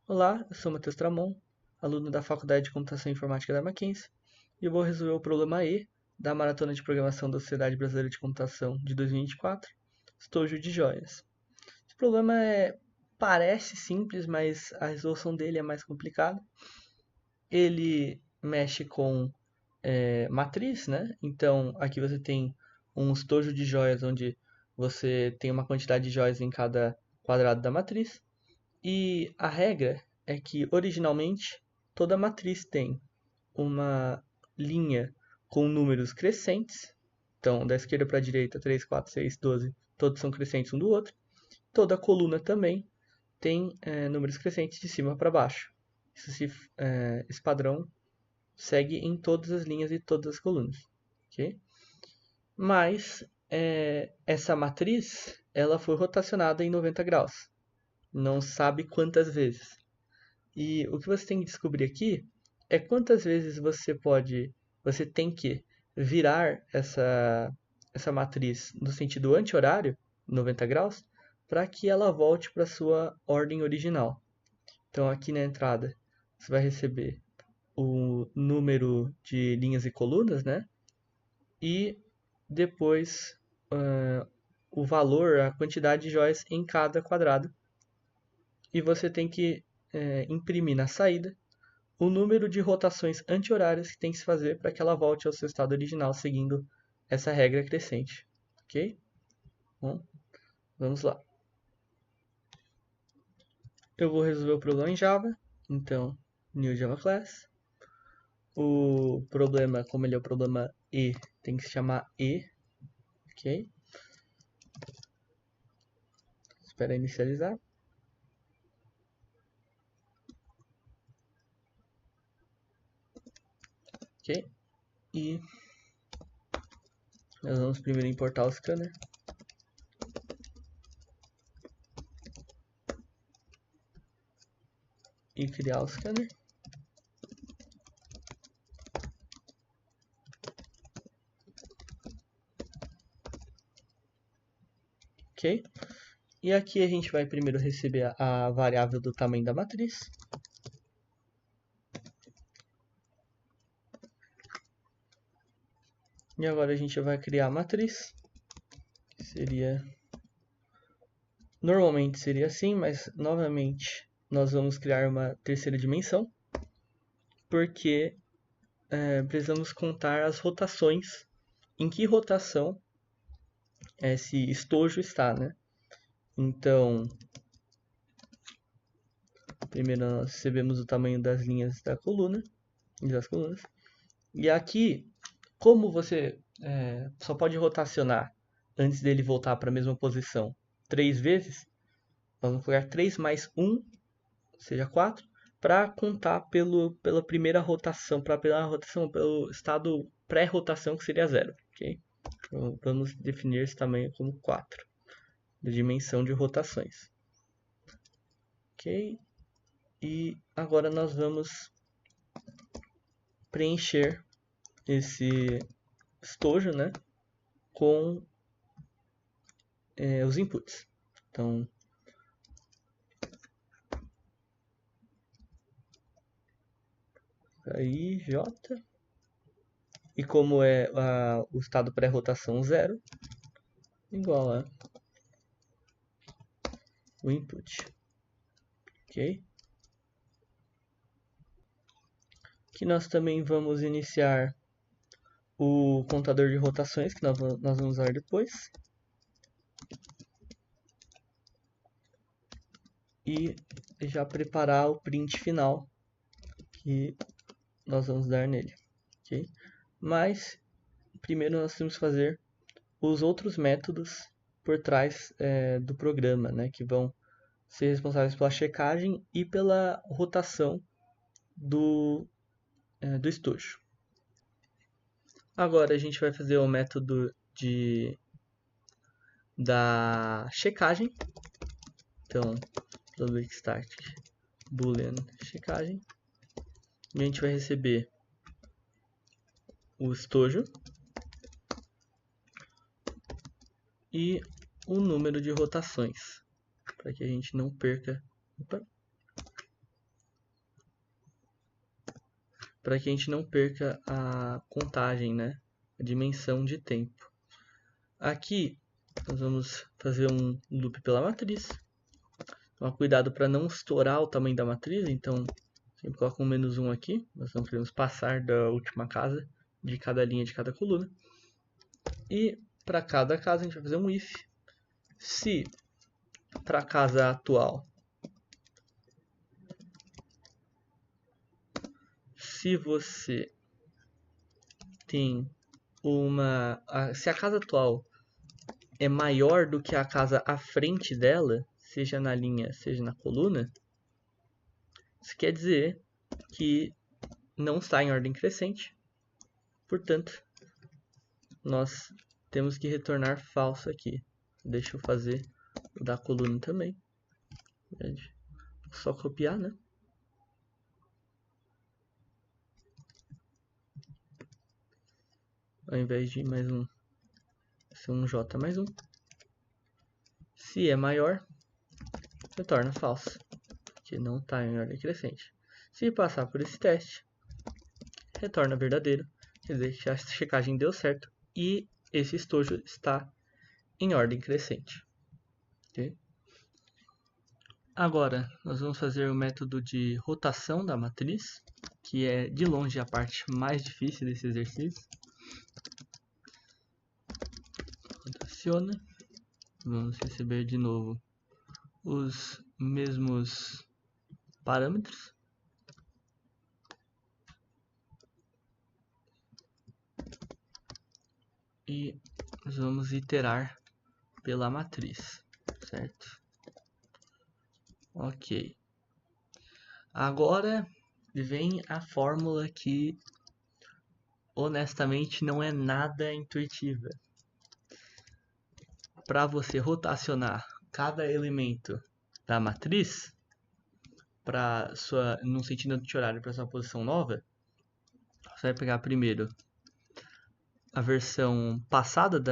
Olá, eu sou Matheus Tramon, aluno da Faculdade de Computação e Informática da Mackenzie, e eu vou resolver o problema E da Maratona de Programação da Sociedade Brasileira de Computação de 2024, estojo de joias. Esse problema parece simples, mas a resolução dele é mais complicada. Ele mexe com matriz, né? Então, aqui você tem um estojo de joias onde você tem uma quantidade de joias em cada quadrado da matriz. E a regra é que, originalmente, toda matriz tem uma linha com números crescentes. Então, da esquerda para a direita, 3, 4, 6, 12, todos são crescentes um do outro. Toda coluna também tem números crescentes de cima para baixo. Esse padrão segue em todas as linhas e todas as colunas. Okay? Mas essa matriz ela foi rotacionada em 90 graus. Não sabe quantas vezes. E o que você tem que descobrir aqui é quantas vezes você tem que virar essa matriz no sentido anti-horário, 90 graus, para que ela volte para a sua ordem original. Então aqui na entrada você vai receber o número de linhas e colunas, né? E depois o valor, a quantidade de joias em cada quadrado. E você tem que imprimir na saída o número de rotações anti-horárias que tem que se fazer para que ela volte ao seu estado original, seguindo essa regra crescente. Ok? Bom, vamos lá. Eu vou resolver o problema em Java. Então, New Java Class. O problema, como ele é o problema E, tem que se chamar E. Ok? Espera inicializar. Ok? E nós vamos primeiro importar o scanner. E criar o scanner. Ok? E aqui a gente vai primeiro receber a variável do tamanho da matriz. E agora a gente vai criar a matriz. Normalmente seria assim, mas novamente nós vamos criar uma terceira dimensão. Porque precisamos contar as rotações. Em que rotação esse estojo está, né? Então, primeiro nós recebemos o tamanho das linhas da coluna e das colunas. E aqui, como você só pode rotacionar antes dele voltar para a mesma posição 3 vezes, nós vamos colocar 3 mais 1, ou seja, 4, para contar pela primeira rotação, pelo estado pré-rotação, que seria 0. Okay? Então, vamos definir esse tamanho como 4, da dimensão de rotações. Ok? E agora nós vamos preencher esse estojo, né, com os inputs. Então, aí J, e como é o estado pré-rotação 0, igual a o input. Ok? Aqui nós também vamos iniciar o contador de rotações, que nós vamos usar depois. E já preparar o print final que nós vamos dar nele. Okay? Mas, primeiro nós temos que fazer os outros métodos por trás do programa, né, que vão ser responsáveis pela checagem e pela rotação do estojo. Agora a gente vai fazer o método da checagem. Então, public static boolean checagem. E a gente vai receber o estojo e o número de rotações, para que a gente não perca... para que a gente não perca a contagem, né? A dimensão de tempo. Aqui, nós vamos fazer um loop pela matriz. Toma cuidado para não estourar o tamanho da matriz, então sempre coloca um -1 aqui. Nós não queremos passar da última casa de cada linha de cada coluna. E para cada casa a gente vai fazer um if. Se para a casa atual, se você tem se a casa atual é maior do que a casa à frente dela, seja na linha, seja na coluna, isso quer dizer que não está em ordem crescente. Portanto, nós temos que retornar falso aqui. Deixa eu fazer o da coluna também. Só copiar, né? Ao invés de mais um, ser um J mais um. Se é maior, retorna falso, que não está em ordem crescente. Se passar por esse teste, retorna verdadeiro, quer dizer que a checagem deu certo e esse estojo está em ordem crescente. Okay? Agora, nós vamos fazer o método de rotação da matriz, que é de longe a parte mais difícil desse exercício. Rotaciona. Vamos receber de novo os mesmos parâmetros. E nós vamos iterar pela matriz, certo? Ok. Agora vem a fórmula que honestamente não é nada intuitiva. Para você rotacionar cada elemento da matriz para num sentido anti-horário para sua posição nova, você vai pegar primeiro a versão passada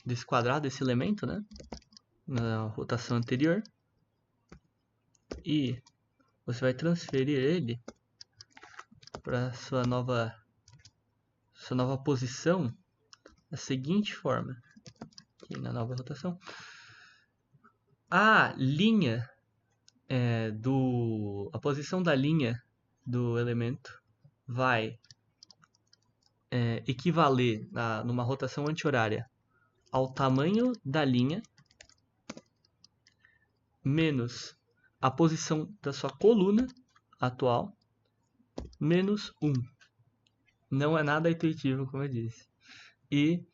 desse quadrado, desse elemento, né? Na rotação anterior. E você vai transferir ele para sua nova posição da seguinte forma. Aqui na nova rotação. A linha a posição da linha do elemento vai equivaler numa rotação anti-horária ao tamanho da linha menos a posição da sua coluna atual menos 1. Não é nada intuitivo, como eu disse. E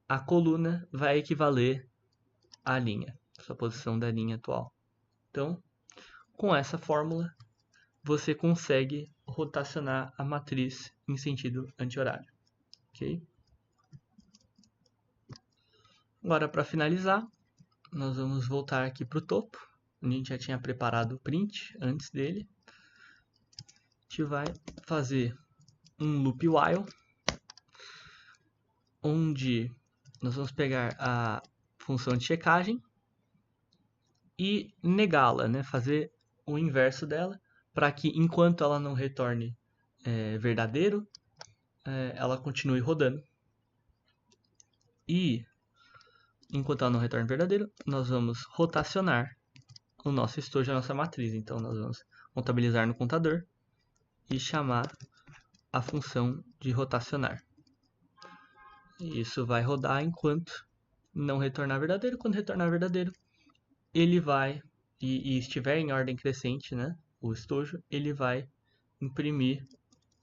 a coluna vai equivaler à linha, sua posição da linha atual. Então, com essa fórmula, você consegue rotacionar a matriz em sentido anti-horário. Ok? Agora, para finalizar, nós vamos voltar aqui para o topo. A gente já tinha preparado o print antes dele. A gente vai fazer um loop while, onde nós vamos pegar a função de checagem e negá-la, né? Fazer o inverso dela, para que enquanto ela não retorne verdadeiro, ela continue rodando. E enquanto ela não retorne verdadeiro, nós vamos rotacionar o nosso estojo, a nossa matriz. Então nós vamos contabilizar no contador e chamar a função de rotacionar. E isso vai rodar enquanto não retornar verdadeiro. Quando retornar verdadeiro, ele vai, e estiver em ordem crescente, né, o estojo, ele vai imprimir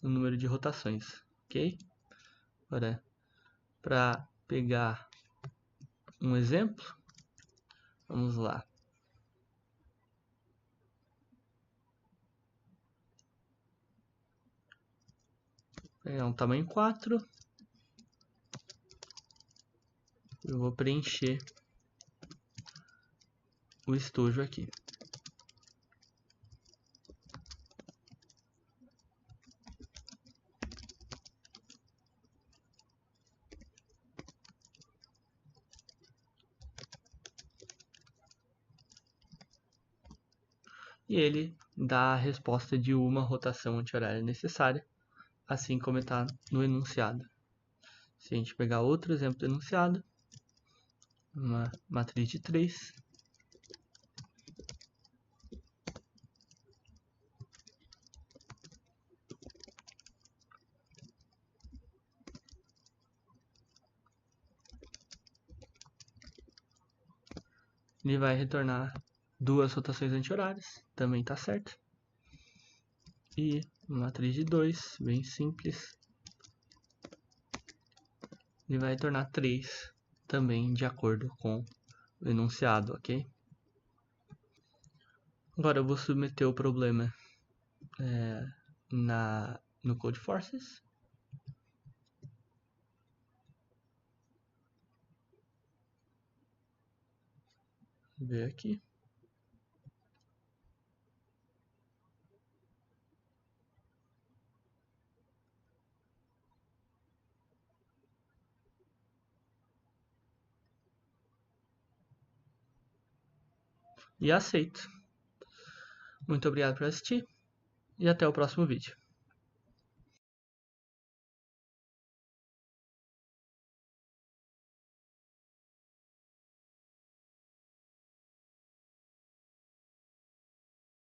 o número de rotações, ok? Agora, para pegar um exemplo, vamos lá. Vou pegar um tamanho 4. Eu vou preencher o estojo aqui. e ele dá a resposta de uma rotação anti-horária necessária, assim como está no enunciado. Se a gente pegar outro exemplo do enunciado, uma matriz de 3, ele vai retornar duas rotações anti-horárias, também está certo. E uma matriz de 2, bem simples, ele vai retornar 3, também de acordo com o enunciado, ok? Agora eu vou submeter o problema no Codeforces. Ver aqui. E aceito. Muito obrigado por assistir e até o próximo vídeo.